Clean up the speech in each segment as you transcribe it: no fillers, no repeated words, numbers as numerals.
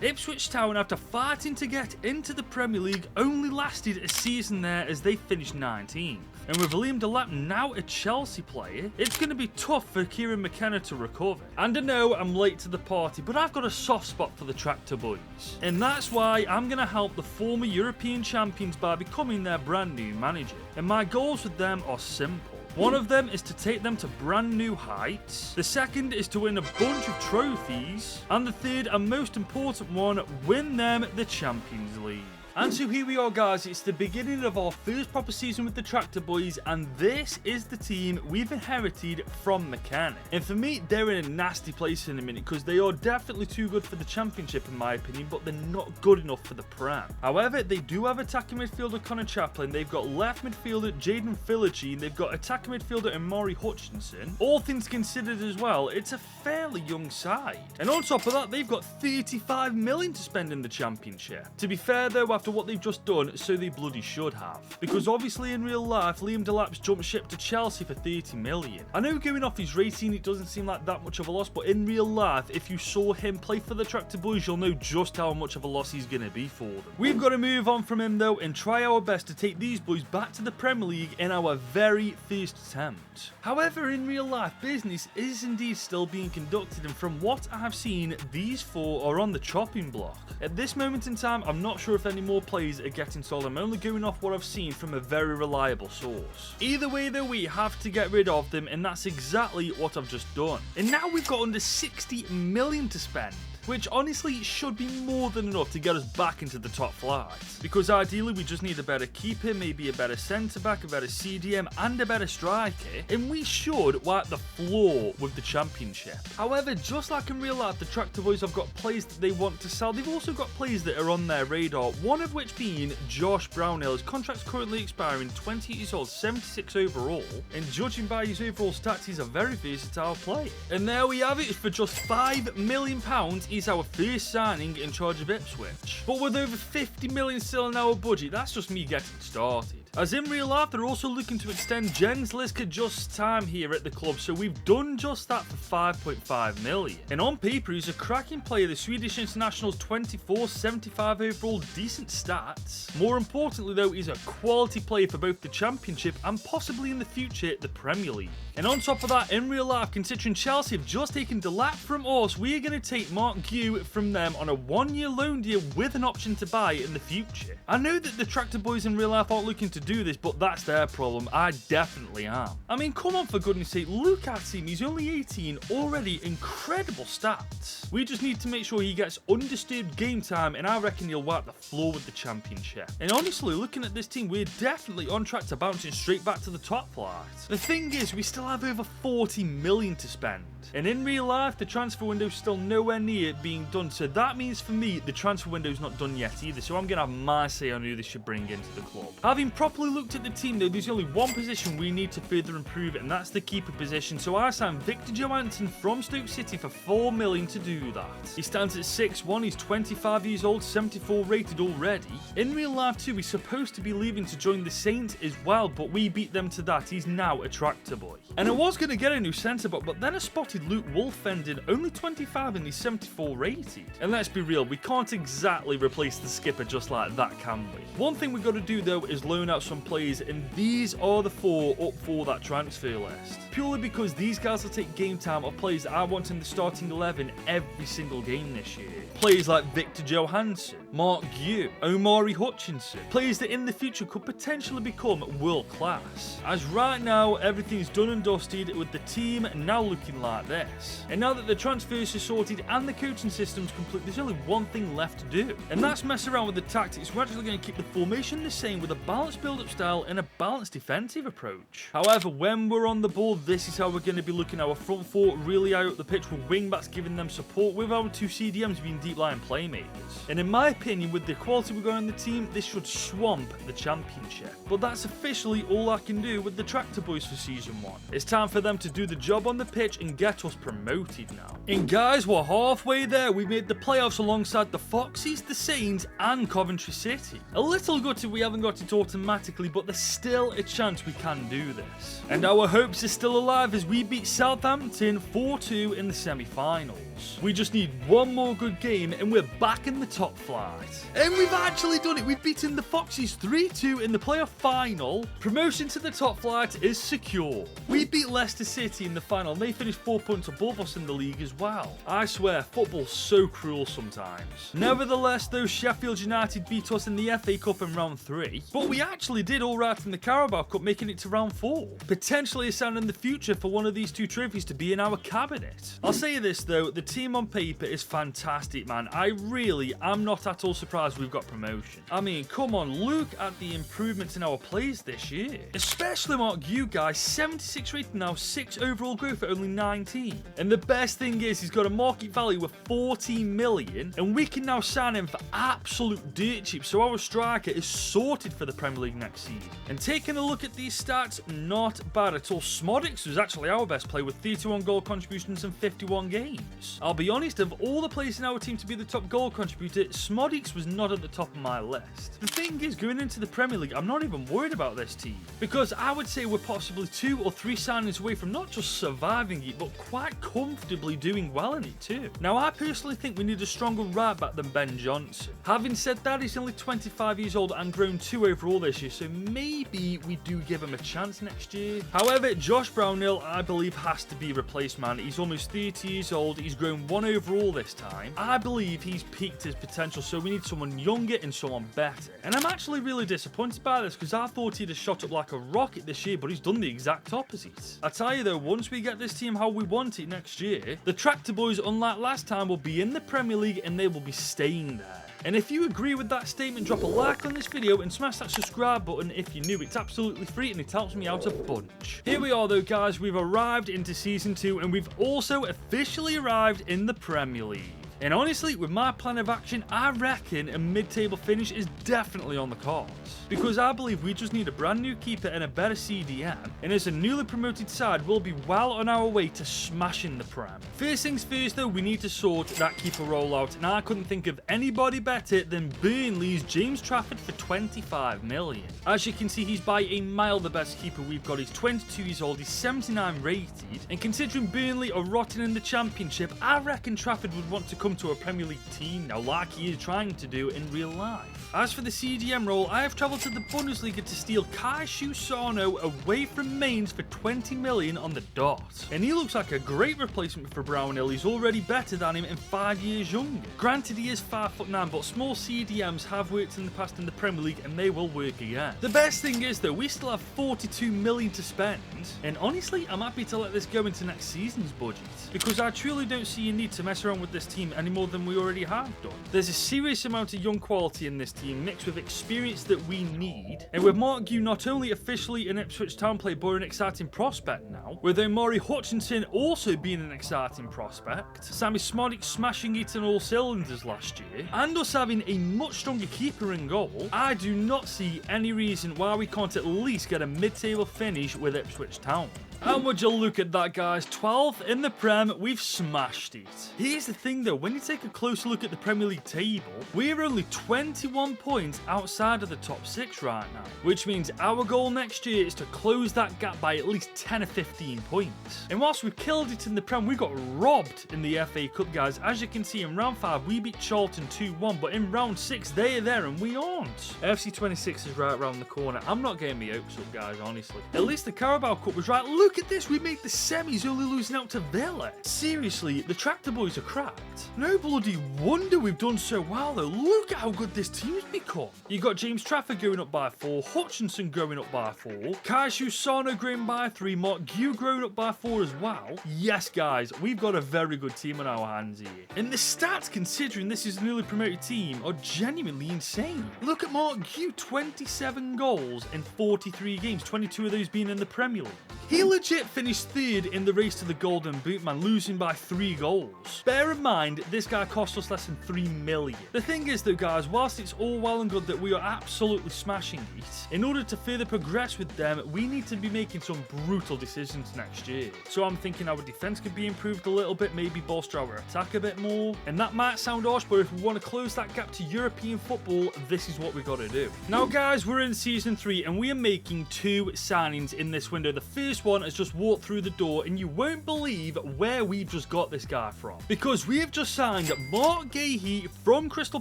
Ipswich Town, after fighting to get into the Premier League, only lasted a season there as they finished 19th. And with Liam Delap now a Chelsea player, it's going to be tough for Kieran McKenna to recover. And I know I'm late to the party, but I've got a soft spot for the Tractor Boys. And that's why I'm going to help the former European champions by becoming their brand new manager. And my goals with them are simple. One of them is to take them to brand new heights. The second is to win a bunch of trophies. And the third and most important one, win them the Champions League. And so here we are, guys. It's the beginning of our first proper season with the Tractor Boys, and this is the team we've inherited from McKenna. And for me, they're in a nasty place in a minute because they are definitely too good for the Championship in my opinion, but they're not good enough for the Prem. However, they do have attacking midfielder Connor Chaplin, they've got left midfielder Jaden Philogene, they've got attacking midfielder Amari Hutchinson. All things considered as well, it's a fairly young side. And on top of that, they've got 35 million to spend in the Championship. To be fair though, after what they've just done, so they bloody should have. Because obviously in real life, Liam Delap's jumped ship to Chelsea for 30 million. I know going off his rating, it doesn't seem like that much of a loss, but in real life, if you saw him play for the Tractor Boys, you'll know just how much of a loss he's going to be for them. We've got to move on from him though and try our best to take these boys back to the Premier League in our very first attempt. However, in real life, business is indeed still being conducted, and from what I have seen, these four are on the chopping block. At this moment in time, I'm not sure if any more players are getting sold. I'm only going off what I've seen from a very reliable source. Either way though, we have to get rid of them, and that's exactly what I've just done. And now we've got under 60 million to spend, which honestly should be more than enough to get us back into the top flight. Because ideally we just need a better keeper, maybe a better centre-back, a better CDM and a better striker, and we should wipe the floor with the Championship. However, just like in real life, the Tractor Boys have got players that they want to sell. They've also got players that are on their radar, one of which being Josh Brownhill. His contract's currently expiring, 20 years old, 76 overall, and judging by his overall stats, he's a very versatile player. And there we have it. For just £5 million, he's our first signing in charge of Ipswich. But with over 50 million still in our budget, that's just me getting started. As in real life, they're also looking to extend Jens Liska just time here at the club, so we've done just that for 5.5 million. And on paper, he's a cracking player, the Swedish international's 24, 75 overall, decent stats. More importantly though, he's a quality player for both the Championship and possibly in the future, the Premier League. And on top of that, in real life, considering Chelsea have just taken Delap from us, we're going to take Mark Goodwin from them on a 1-year loan deal with an option to buy in the future. I know that the Tractor Boys in real life aren't looking to do this, but that's their problem. I definitely am. I mean, come on, for goodness sake, look at him. He's only 18, already incredible stats. We just need to make sure he gets undisturbed game time, and I reckon he'll wipe the floor with the Championship. And honestly, looking at this team, we're definitely on track to bouncing straight back to the top flight. The thing is, we still have over 40 million to spend. And in real life, the transfer window's still nowhere near being done, so that means for me, the transfer window's not done yet either, so I'm going to have my say on who they should bring into the club. Having properly looked at the team though, there's only one position we need to further improve, and that's the keeper position, so I signed Victor Johansson from Stoke City for 4 million to do that. He stands at 6'1", he's 25 years old, 74 rated already. In real life too, he's supposed to be leaving to join the Saints as well, but we beat them to that. He's now a Tractor Boy. And I was going to get a new centre-back, but then I spotted Luke Wolfenden, only 25 and he's 74 rated. And let's be real, we can't exactly replace the skipper just like that, can we? One thing we've got to do though is loan out some players, and these are the 4 up for that transfer list. Purely because these guys will take game time of players that I want in the starting 11 every single game this year. Players like Victor Johansson, Mark Goodwin, Omari Hutchinson, players that in the future could potentially become world class. As right now, everything's done and dusted with the team now looking like this. And now that the transfers are sorted and the coaching system's complete, there's only one thing left to do. And that's mess around with the tactics. We're actually going to keep the formation the same with a balanced build-up style and a balanced defensive approach. However, when we're on the ball, this is how we're going to be looking. Our front 4 really high up the pitch with wing-backs giving them support, with our 2 CDMs being deep-lying playmakers. And in my opinion, with the quality we've got on the team, this should swamp the Championship. But that's officially all I can do with the Tractor Boys for Season 1. It's time for them to do the job on the pitch and get us promoted now. And guys, we're halfway there. We made the playoffs alongside the Foxes, the Saints and Coventry City. A little gutted we haven't got it automatically, but there's still a chance we can do this. And our hopes are still alive as we beat Southampton 4-2 in the semi-finals. We just need one more good game and we're back in the top flight. And we've actually done it. We've beaten the Foxes 3-2 in the playoff final. Promotion to the top flight is secure. We beat Leicester City in the final and they finished 4 points above us in the league as well. I swear, football's so cruel sometimes. Nevertheless, though, Sheffield United beat us in the FA Cup in round 3, but we actually did alright in the Carabao Cup, making it to round 4. Potentially a sign in the future for one of these two trophies to be in our cabinet. I'll say this though, the team on paper is fantastic, man. I really am not at all surprised we've got promotion. I mean, come on, look at the improvements in our plays this year. Especially Mark Yu, guys, 76 rating now, 6 overall growth at only 19. And the best thing is he's got a market value of 14 million and we can now sign him for absolute dirt cheap, so our striker is sorted for the Premier League next season. And taking a look at these stats, not bad at all. Smodix was actually our best player with 31 goal contributions in 51 games. I'll be honest, of all the players in our team to be the top goal contributor, Smodix was not at the top of my list. The thing is, going into the Premier League, I'm not even worried about this team, because I would say we're possibly 2 or 3 signings away from not just surviving it, but quite comfortably doing well in it too. Now, I personally think we need a stronger right back than Ben Johnson. Having said that, he's only 25 years old and grown 2 overall this year, so maybe we do give him a chance next year. However, Josh Brownhill, I believe, has to be replaced, man. He's almost 30 years old, he's grown 1 overall this time. I believe he's peaked his potential, so we need someone younger and someone better. And I'm actually really disappointed by this, because I thought he'd have shot up like a rocket this year, but he's done the exact opposite. I tell you though, once we get this team how we want it next year, the Tractor Boys, unlike last time, will be in the Premier League and they will be staying there. And if you agree with that statement, drop a like on this video and smash that subscribe button if you're new. It's absolutely free and it helps me out a bunch. Here we are though, guys. We've arrived into Season 2 and we've also officially arrived in the Premier League. And honestly, with my plan of action, I reckon a mid-table finish is definitely on the cards. Because I believe we just need a brand new keeper and a better CDM, and as a newly promoted side, we'll be well on our way to smashing the Prem. First things first though, we need to sort that keeper rollout, and I couldn't think of anybody better than Burnley's James Trafford for 25 million. As you can see, he's by a mile the best keeper we've got. He's 22 years old, he's 79 rated, and considering Burnley are rotting in the Championship, I reckon Trafford would want to come to a Premier League team now, like he is trying to do in real life. As for the CDM role, I have travelled to the Bundesliga to steal Kaishu Sano away from Mainz for 20 million on the dot. And he looks like a great replacement for Brownhill. He's already better than him and 5 years younger. Granted, he is 5'9", but small CDMs have worked in the past in the Premier League and they will work again. The best thing is though, we still have 42 million to spend, and honestly, I'm happy to let this go into next season's budget, because I truly don't see a need to mess around with this team any more than we already have done. There's a serious amount of young quality in this team mixed with experience that we need, and with Mark Yu not only officially an Ipswich Town player but an exciting prospect now, with Omari Hutchinson also being an exciting prospect, Sammy Smodic smashing it on all cylinders last year, and us having a much stronger keeper in goal, I do not see any reason why we can't at least get a mid-table finish with Ipswich Town. And would you look at that, guys, 12th in the Prem, we've smashed it. Here's the thing though, when you take a closer look at the Premier League table, we're only 21 points outside of the top 6 right now, which means our goal next year is to close that gap by at least 10 or 15 points. And whilst we killed it in the Prem, we got robbed in the FA Cup, guys. As you can see, in round 5 we beat Charlton 2-1, but in round 6 they are there and we aren't. FC 26 is right around the corner. I'm not getting my hopes up, guys, honestly. At least the Carabao Cup was right. Look at this, we made the semis, only losing out to Villa. Seriously, the Tractor Boys are cracked. No bloody wonder we've done so well though. Look at how good this team's become. You got James Trafford going up by 4, Hutchinson growing up by 4, Kaishu Sano growing by 3, Mark Yu growing up by 4 as well. Yes, guys, we've got a very good team on our hands here. And the stats, considering this is a newly promoted team, are genuinely insane. Look at Mark Yu, 27 goals in 43 games, 22 of those being in the Premier League. He legit finished 3rd in the race to the Golden Boot, man, losing by 3 goals. Bear in mind, this guy cost us less than 3 million. The thing is though, guys, whilst it's all well and good that we are absolutely smashing it, in order to further progress with them, we need to be making some brutal decisions next year. So I'm thinking our defence could be improved a little bit, maybe bolster our attack a bit more. And that might sound harsh, but if we want to close that gap to European football, this is what we got to do. Now, guys, we're in Season 3 and we are making 2 signings in this window. The first one, has just walked through the door, and you won't believe where we've just got this guy from. Because we have just signed Mark Gahey from Crystal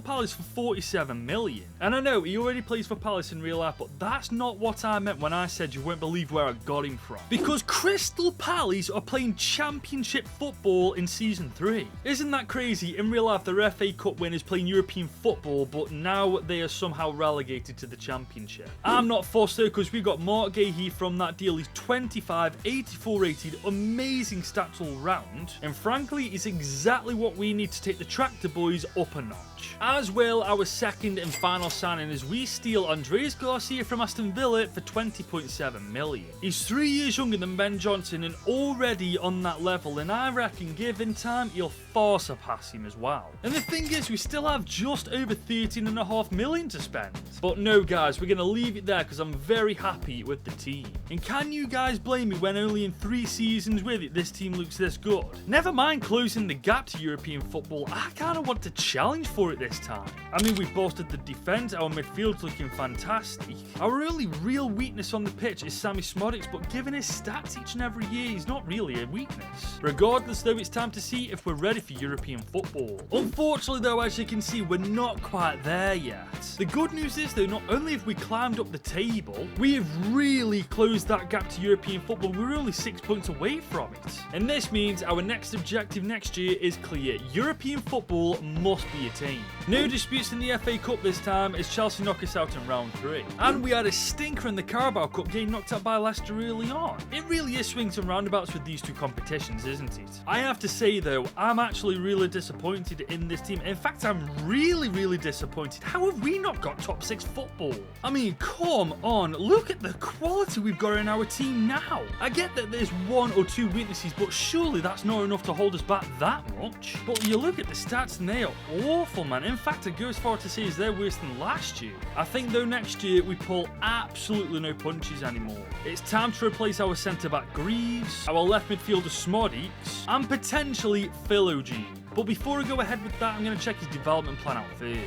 Palace for 47 million. And I know he already plays for Palace in real life, but that's not what I meant when I said you won't believe where I got him from. Because Crystal Palace are playing Championship football in Season 3. Isn't that crazy? In real life, their FA Cup winners playing European football, but now they are somehow relegated to the Championship. I'm not fussed though, because we got Mark Gahey from that deal. He's 25, 84 rated, amazing stats all round, and frankly, it's exactly what we need to take the Tractor Boys up a notch. As well, our second and final signing is we steal Andreas Garcia from Aston Villa for 20.7 million. He's 3 years younger than Ben Johnson and already on that level, and I reckon given time, he'll far surpass him as well. And the thing is, we still have just over 13.5 million to spend. But no guys, we're going to leave it there because I'm very happy with the team. And can you guys blame me when only in 3 seasons with it this team looks this good? Never mind closing the gap to European football, I kind of want to challenge for it this time. I mean, we've bolstered the defence, our midfield's looking fantastic. Our only real weakness on the pitch is Sammy Smodics, but given his stats each and every year, he's not really a weakness. Regardless though, it's time to see if we're ready for European football. Unfortunately though, as you can see, we're not quite there yet. The good news is though, not only have we climbed up the table, we have really closed that gap to European football. We're only 6 points away from it. And this means our next objective next year is clear. European football must be attained. No disputes in the FA Cup this time as Chelsea knock us out in round 3. And we had a stinker in the Carabao Cup getting knocked out by Leicester early on. It really is swings and roundabouts with these two competitions, isn't it? I have to say though, I'm actually really disappointed in this team. In fact, I'm really disappointed. How have we not got top 6 football? I mean, come on, look at the quality we've got in our team now. I get that there's 1 or 2 weaknesses, but surely that's not enough to hold us back that much. But you look at the stats and they are awful, man. In fact, I go as far to say is they're worse than last year. I think though next year we pull absolutely no punches anymore. It's time to replace our centre-back Greaves, our left midfielder Smodics, and potentially Philogene. But before I go ahead with that, I'm going to check his development plan out first.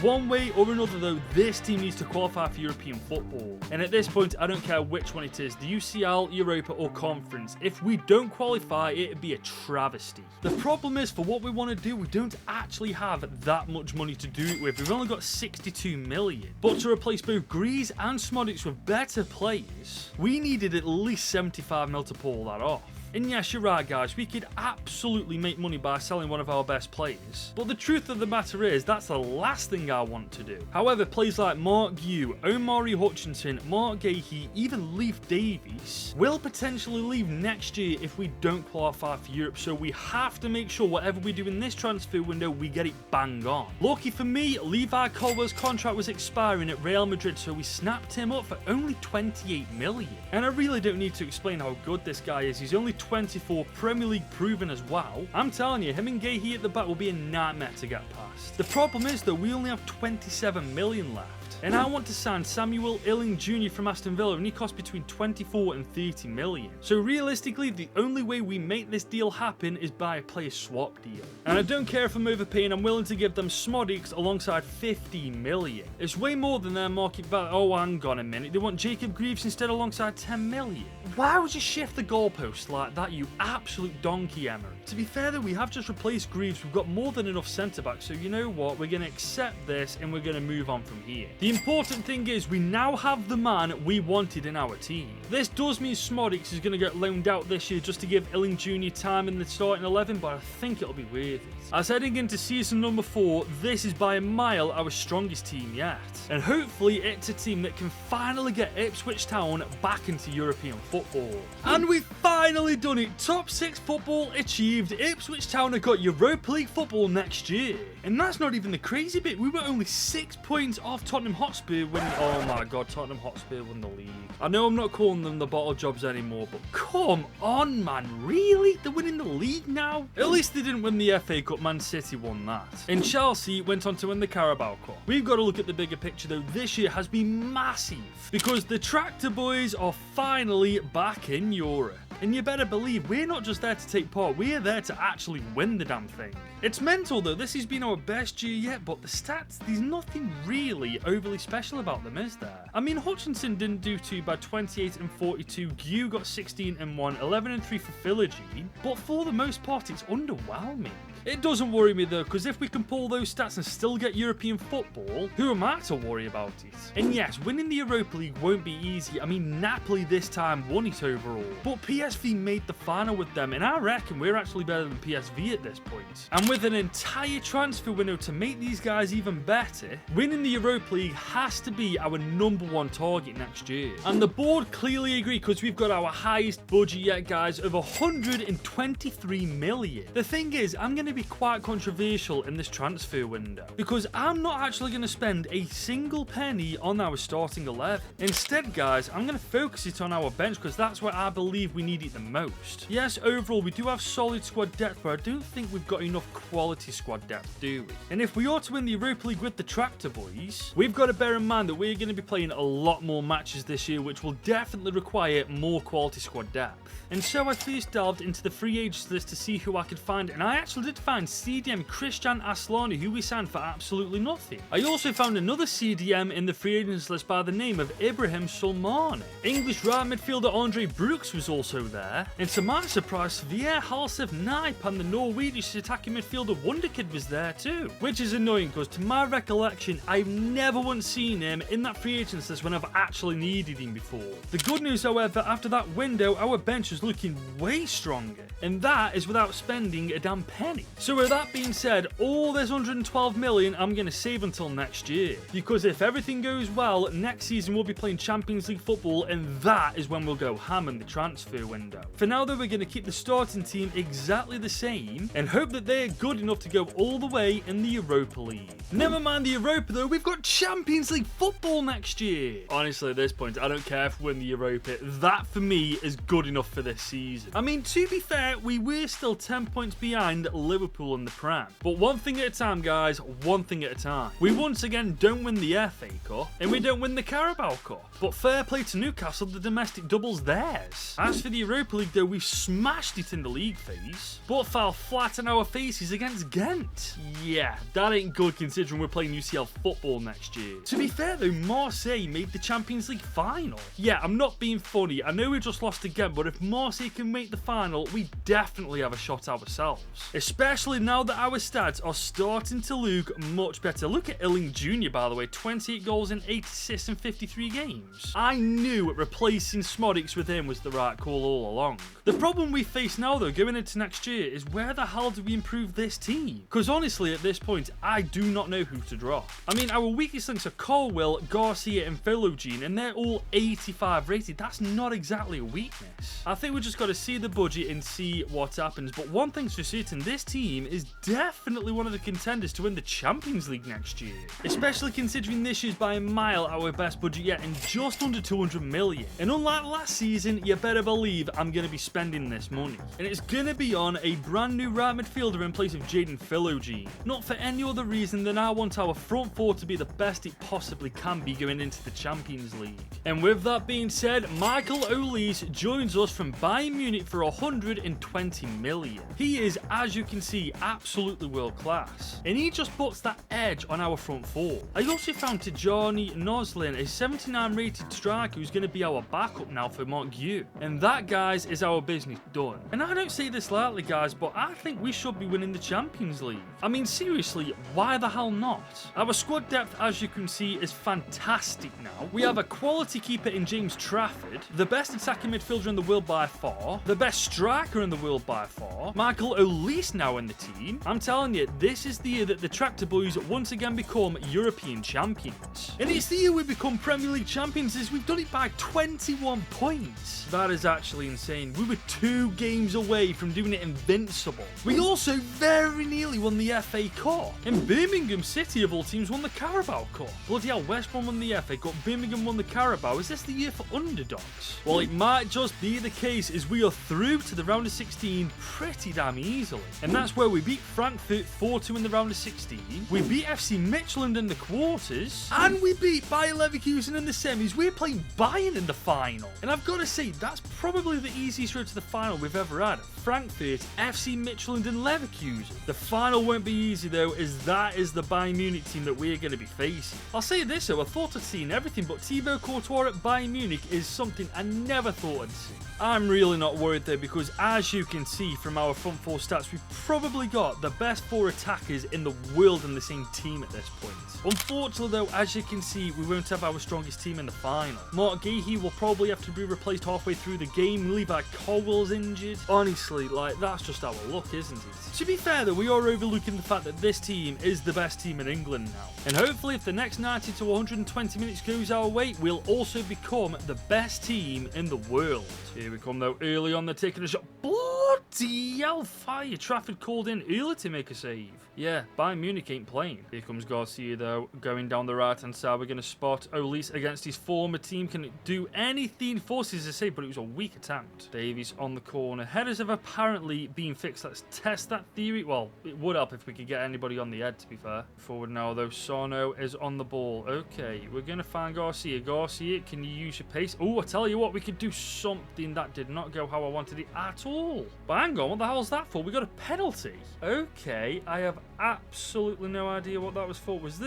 One way or another though, this team needs to qualify for European football. And at this point, I don't care which one it is, the UCL, Europa or Conference. If we don't qualify, it'd be a travesty. The problem is, for what we want to do, we don't actually have that much money to do it with. We've only got 62 million. But to replace both Greaves and Smodics with better players, we needed at least 75 mil to pull that off. And yes, you're right guys, we could absolutely make money by selling one of our best players. But the truth of the matter is, that's the last thing I want to do. However, players like Mark Yu, Omari Hutchinson, Mark Gahey, even Leif Davies will potentially leave next year if we don't qualify for Europe. So we have to make sure whatever we do in this transfer window, we get it bang on. Lucky for me, Levi Colwell's contract was expiring at Real Madrid, so we snapped him up for only 28 million. And I really don't need to explain how good this guy is. He's only 24, Premier League proven as well. I'm telling you, him and Gahey at the back will be a nightmare to get past. The problem is though, we only have 27 million left. And I want to sign Samuel Illing Jr. from Aston Villa, and he costs between 24 and 30 million. So realistically, the only way we make this deal happen is by a player swap deal. And I don't care if I'm overpaying, I'm willing to give them Smodics alongside 50 million. It's way more than their market value. Oh, hang on a minute. They want Jacob Greaves instead alongside 10 million. Why would you shift the goalposts like that, you absolute donkey, Emery? To be fair though, we have just replaced Greaves. We've got more than enough centre-backs, so you know what? We're going to accept this and we're going to move on from here. The important thing is we now have the man we wanted in our team. This does mean Smodics is going to get loaned out this year just to give Illing Jr. time in the starting 11, but I think it'll be worth it. As heading into season number 4, this is by a mile our strongest team yet. And hopefully it's a team that can finally get Ipswich Town back into European football. And we've finally done it. Top 6 football achieved. Ipswich Town have got Europa League football next year. And that's not even the crazy bit. We were only 6 points off Tottenham Hotspur when... Oh my god, Tottenham Hotspur won the league. I know I'm not calling them the bottle jobs anymore, but come on, man. Really? They're winning the league now? At least they didn't win the FA Cup. Man City won that. And Chelsea went on to win the Carabao Cup. We've got to look at the bigger picture though. This year has been massive because the Tractor Boys are finally back in Europe. And you better believe we're not just there to take part, we're there to actually win the damn thing. It's mental though, this has been our best year yet, but the stats, there's nothing really overly special about them, is there? I mean, Hutchinson didn't do too bad, 28 and 42, Gue got 16 and 1, 11 and 3 for Philogene, but for the most part it's underwhelming. It doesn't worry me though, because if we can pull those stats and still get European football, who am I to worry about it? And yes, winning the Europa League won't be easy. I mean, Napoli this time won it overall, but PSV made the final with them, and I reckon we're actually better than PSV at this point. And with an entire transfer window to make these guys even better, winning the Europa League has to be our #1 target next year. And the board clearly agree, because we've got our highest budget yet, guys, of 123 million. The thing is, I'm going to be quite controversial in this transfer window, because I'm not actually going to spend a single penny on our starting 11. Instead, guys, I'm going to focus it on our bench, because that's where I believe we need it the most. Yes, overall we do have solid squad depth, but I don't think we've got enough quality squad depth, do we? And if we are to win the Europa League with the Tractor Boys, we've got to bear in mind that we're going to be playing a lot more matches this year, which will definitely require more quality squad depth. And so I first delved into the free agents list to see who I could find, and I actually did find CDM Christian Aslani, who we signed for absolutely nothing. I also found another CDM in the free agents list by the name of Ibrahim Sulmani. English right midfielder Andre Brooks was also there, and to my surprise, Svier Halsev Knipe and the Norwegian attacking midfielder Wonderkid was there too, which is annoying because to my recollection, I've never once seen him in that free agents list when I've actually needed him before. The good news, however, after that window, our bench was looking way stronger, and that is without spending a damn penny. So with that being said, all this 112 million I'm going to save until next year, because if everything goes well, next season we'll be playing Champions League football, and that is when we'll go ham in the transfer window. For now though, we're going to keep the starting team exactly the same and hope that they're good enough to go all the way in the Europa League. Never mind the Europa though, we've got Champions League football next year. Honestly, at this point, I don't care if we win the Europa. That for me is good enough for this season. I mean, to be fair, we were still 10 points behind Liverpool in the Prem. But one thing at a time, guys, one thing at a time. We once again don't win the FA Cup, and we don't win the Carabao Cup. But fair play to Newcastle, the domestic double's theirs. As for the Europa League though, we've smashed it in the league phase, but fell flat on our faces against Ghent. Yeah, that ain't good considering we're playing UCL football next year. To be fair though, Marseille made the Champions League final. Yeah, I'm not being funny, I know we just lost to Ghent, but if Marseille can make the final, we definitely have a shot ourselves. Especially now that our stats are starting to look much better. Look at Illing Jr. by the way, 28 goals in 8 assists in 53 games. I knew replacing Smodics with him was the right call all along. The problem we face now though, going into next year, is where the hell do we improve this team? Because honestly, at this point, I do not know who to drop. I mean, our weakest links are Colwell, Garcia and Philogene, and they're all 85 rated. That's not exactly a weakness. I think we just got to see the budget and see what happens. But one thing's for certain, this team is definitely one of the contenders to win the Champions League next year. Especially considering this year's by a mile our best budget yet, and just under 200 million. And unlike last season, you better believe I'm going to be spending this money. And it's going to be on a brand new right midfielder in place of Jaden Philogene. Not for any other reason than I want our front four to be the best it possibly can be going into the Champions League. And with that being said, Michael Olise joins us from Bayern Munich for 120 million. He is, as you can see, absolutely world class, and he just puts that edge on our front four. I also found Tijani Noslin, a 79 rated striker who's going to be our backup now for Mark Gue. And that, guys, is our business done. And I don't say this lightly, guys, but I think we should be winning the Champions League. I mean, seriously, why the hell not? Our squad depth, as you can see, is fantastic now. We have a quality keeper in James Trafford, the best attacking midfielder in the world by far, the best striker in the world by far, Michael Olise now in the team. I'm telling you, this is the year that the Tractor Boys once again become European champions. And it's the year we become Premier League champions, as we've done it by 21 points. That is actually insane. We were 2 games away from doing it invincible. We also very nearly won the FA Cup. And Birmingham City, of all teams, won the Carabao Cup. Bloody hell, West Brom won the FA Cup, Birmingham won the Carabao. Is this the year for underdogs? Well, it might just be the case, as we are through to the round of 16 pretty damn easily. And that's where we beat Frankfurt 4-2 in the round of 16. We beat FC Midtjylland in the quarters. And we beat Bayer Leverkusen in the semis. We're playing Bayern in the final. And I've got to say, that's probably probably the easiest road to the final we've ever had. Frankfurt, FC Midtjylland and Leverkusen. The final won't be easy though, as that is the Bayern Munich team that we're going to be facing. I'll say this though, I thought I'd seen everything, but Thibaut Courtois at Bayern Munich is something I never thought I'd see. I'm really not worried though, because as you can see from our front four stats, we've probably got the best 4 attackers in the world in the same team at this point. Unfortunately though, as you can see, we won't have our strongest team in the final. Mark Guéhi will probably have to be replaced halfway through the game. Levi Colwell's injured. Honestly, like, that's just our luck, isn't it? To be fair though, we are overlooking the fact that this team is the best team in England now. And hopefully if the next 90 to 120 minutes goes our way, we'll also become the best team in the world. Here we come though, early on, they're taking a shot. Bloody hellfire. Trafford called in early to make a save. Yeah, Bayern Munich ain't playing. Here comes Garcia though, going down the right hand side. We're going to spot Olise against his former team. Can do anything, forces a save, but it was a weak attempt. Davies on the corner. Headers have apparently been fixed. Let's test that theory. Well, it would help if we could get anybody on the head, to be fair. Forward now though, Sano is on the ball. Okay, we're going to find Garcia. Garcia, can you use your pace? Oh, I tell you what, we could do something that did not go how I wanted it at all. But hang on, what the hell's that for? We got a penalty. Okay, I have absolutely no idea what that was for. Was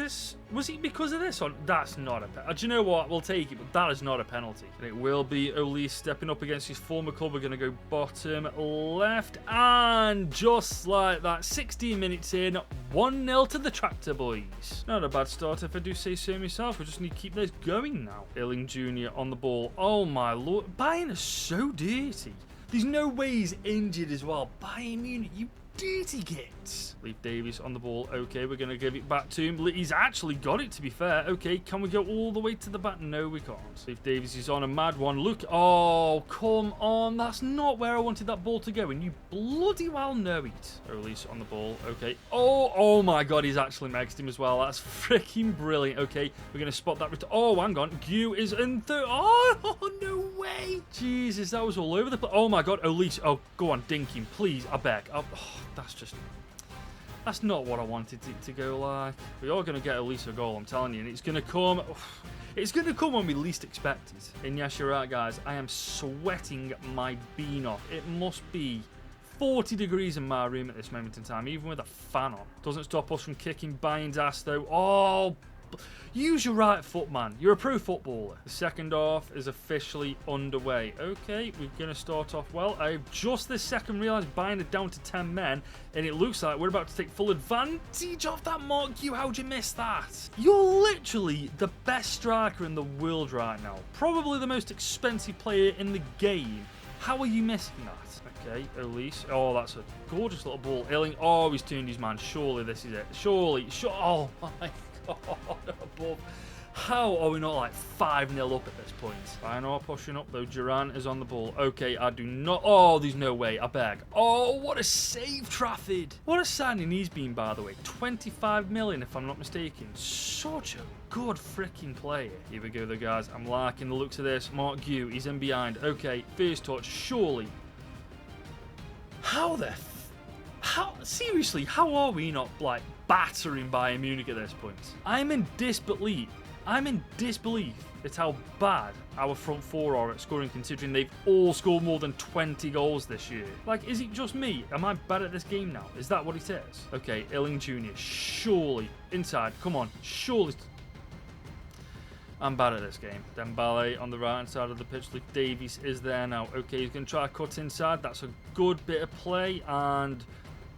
it because of this? Or that's not a penalty. Do you know what? We'll take it, but that is not a penalty. And it will be Olise stepping up against his former club. We're going to go bottom left, and just like that, 16 minutes in, 1-0 to the Tractor Boys. Not a bad start if I do say so myself. We just need to keep this going now. Illing Jr. on the ball. Oh my lord, Bayern is so dirty. There's no way he's injured as well. Bayern Munich, you dirty gits. Leave Davies on the ball. Okay, we're going to give it back to him. He's actually got it, to be fair. Okay, can we go all the way to the back? No, we can't. Leave Davies is on a mad one. Look. Oh, come on. That's not where I wanted that ball to go, and you bloody well know it. Release on the ball. Okay. Oh my God, he's actually maxed him as well. That's freaking brilliant. Okay, we're going to spot that. Oh, hang on. Gu is in third. Oh, no way. Jesus, that was all over the place. Oh my God, Olise. Oh, go on, dink him, please. I beg. Oh, that's not what I wanted it to go like. We are going to get at least a goal, I'm telling you, and it's going to come. It's going to come when we least expect it. And yes, you're right, guys. I am sweating my bean off. It must be 40 degrees in my room at this moment in time, even with a fan on. Doesn't stop us from kicking Bayern's ass, though. Oh, use your right foot, man. You're a pro footballer. The second half is officially underway. Okay, we're going to start off well. I've just this second realised Bayern are down to 10 men, and it looks like we're about to take full advantage of that. Mark Gu, how'd you miss that? You're literally the best striker in the world right now. Probably the most expensive player in the game. How are you missing that? Okay, Olise. Oh, that's a gorgeous little ball. Illing. Oh, he's turned his man. Surely this is it. Surely. Oh, my God. Above. How are we not like 5-0 up at this point? Bayern pushing up though. Duran is on the ball. Okay, I do not. Oh, there's no way. I beg. Oh, what a save, Trafford. What a signing he's been, by the way. 25 million, if I'm not mistaken. Such a good freaking player. Here we go, though, guys. I'm liking the looks of this. Mark Gu, he's in behind. Okay, first touch. Surely. How seriously, how are we not like battering Bayern Munich at this point? I'm in disbelief at how bad our front four are at scoring, considering they've all scored more than 20 goals this year. Like, is it just me? Am I bad at this game now? Is that what it is? Okay, Illing Jr. Surely. Inside. Come on. Surely. I'm bad at this game. Dembele on the right-hand side of the pitch. Luke Davies is there now. Okay, he's going to try to cut inside. That's a good bit of play. And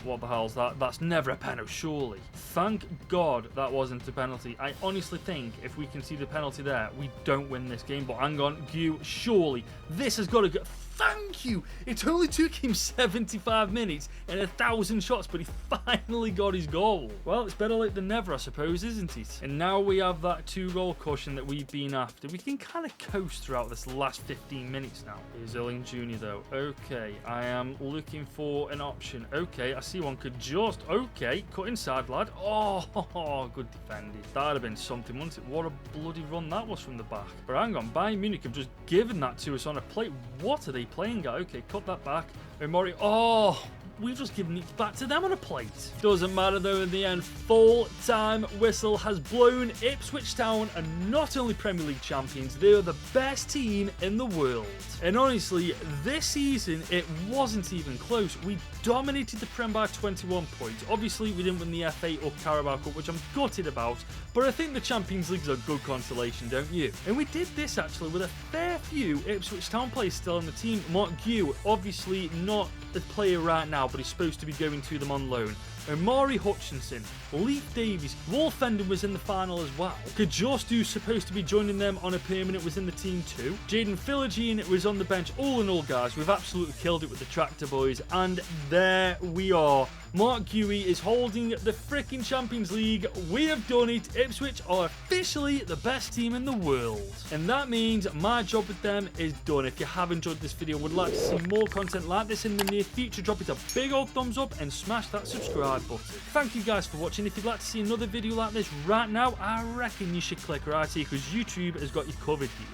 what the hell's that? That's never a penalty, surely. Thank God that wasn't a penalty. I honestly think if we can see the penalty there, we don't win this game. But hang on, Gu, surely. This has got to go. Thank you. It only took him 75 minutes and 1,000 shots, but he finally got his goal. Well, it's better late than never, I suppose, isn't it? And now we have that 2-goal cushion that we've been after. We can kind of coast throughout this last 15 minutes now. Here's Illing Jr. though. Okay, I am looking for an option. Okay, I see one could just... Okay, cut inside, lad. Oh, good defended. That'd have been something, wouldn't it? What a bloody run that was from the back. But hang on, Bayern Munich have just given that to us on a plate. What are they playing at? Okay, cut that back. Omori. Oh, we've just given it back to them on a plate. Doesn't matter though, in the end, full-time whistle has blown. Ipswich Town are not only Premier League champions, they are the best team in the world. And honestly, this season, it wasn't even close. We dominated the Prem by 21 points. Obviously, we didn't win the FA or Carabao Cup, which I'm gutted about, but I think the Champions League's a good consolation, don't you? And we did this actually with a fair few Ipswich Town players still on the team. Mark Gue, obviously not a player right now, but he's supposed to be going to them on loan. Omari Hutchinson, Leif Davies, Wolfenden was in the final as well. Kajostu's supposed to be joining them on a permanent, was in the team too. Jaden Philogene was on the bench. All in all, guys, we've absolutely killed it with the Tractor Boys, and there we are. Mark Gue is holding the freaking Champions League. We have done it. Ipswich are officially the best team in the world. And that means my job with them is done. If you have enjoyed this video and would like to see more content like this in the near future, drop it a big old thumbs up and smash that subscribe button. Thank you guys for watching. If you'd like to see another video like this right now, I reckon you should click right here because YouTube has got you covered here.